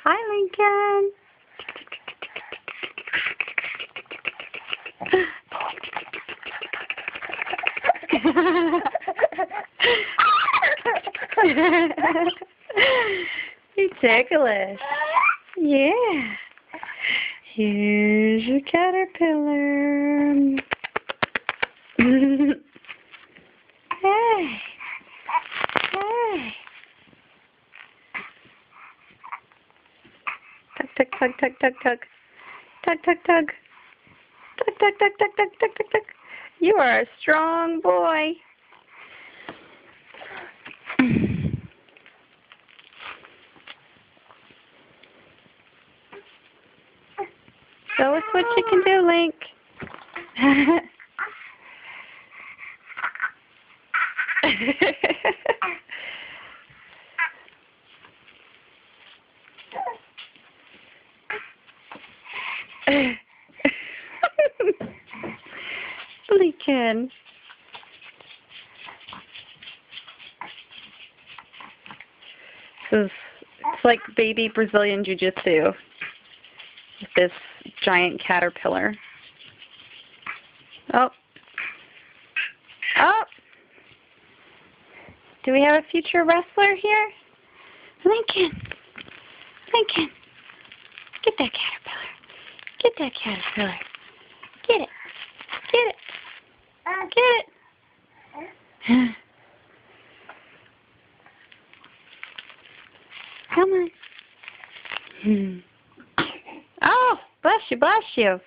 Hi, Lincoln. You're ticklish. Yeah. Here's your caterpillar. Hey. Hey. Tug, tug, tug, tug, tug, tug. Tug, tug, tug. Tug, tug, tug, tug, tug, tug, tug, tug. You are a strong boy. Show us what you can do, Link. Lincoln. It's like baby Brazilian Jiu-Jitsu. This giant caterpillar. Oh. Oh. Do we have a future wrestler here? Lincoln. Lincoln. Get that caterpillar. Get that caterpillar. Get it. Get it. Get it. Come on. Oh, bless you, bless you.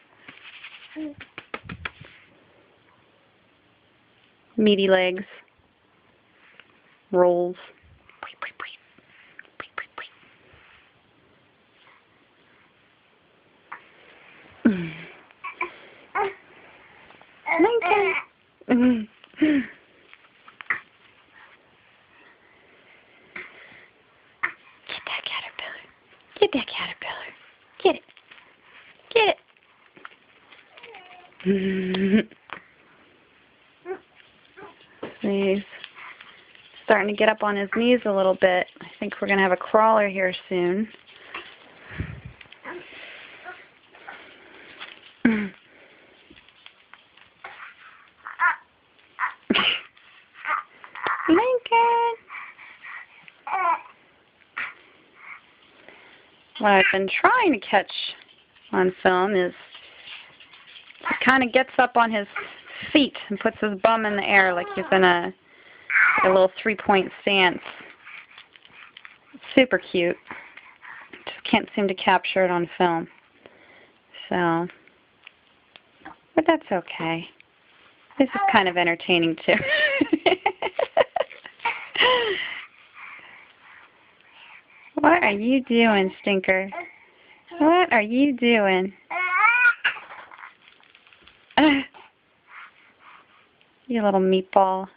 Meaty legs. Rolls. Lincoln. Get that caterpillar. Get that caterpillar. Get it. Get it. He's starting to get up on his knees a little bit. I think we're going to have a crawler here soon. Lincoln! What I've been trying to catch on film is he kind of gets up on his feet and puts his bum in the air like he's in a little three-point stance. Super cute. Just can't seem to capture it on film. So, but that's okay. This is kind of entertaining too. What are you doing, Stinker? What are you doing? You little meatball.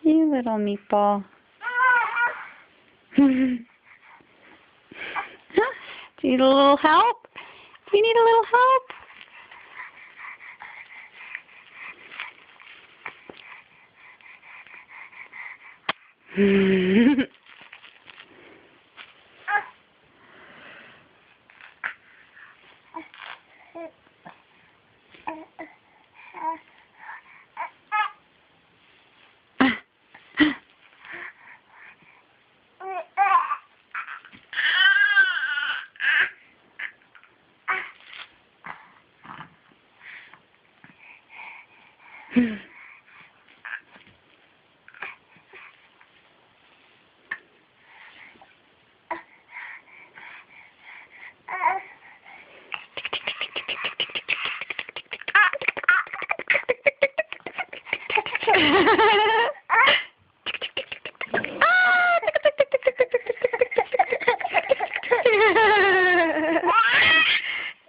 You little meatball. Do you need a little help? Do you need a little help?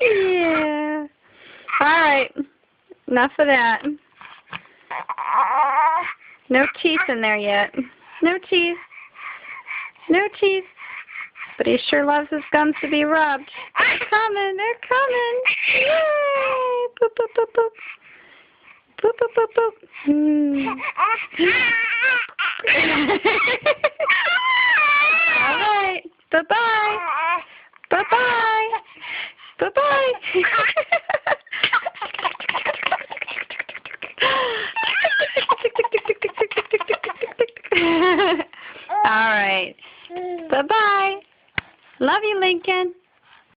Yeah. All right. Enough of that. No teeth in there yet. No teeth. No teeth. But he sure loves his gums to be rubbed. They're coming. They're coming. Yay. Boop, boop, boop, boop. Boop, boop, boop, boop. All right. Bye-bye. All right. Bye-bye. Love you, Lincoln.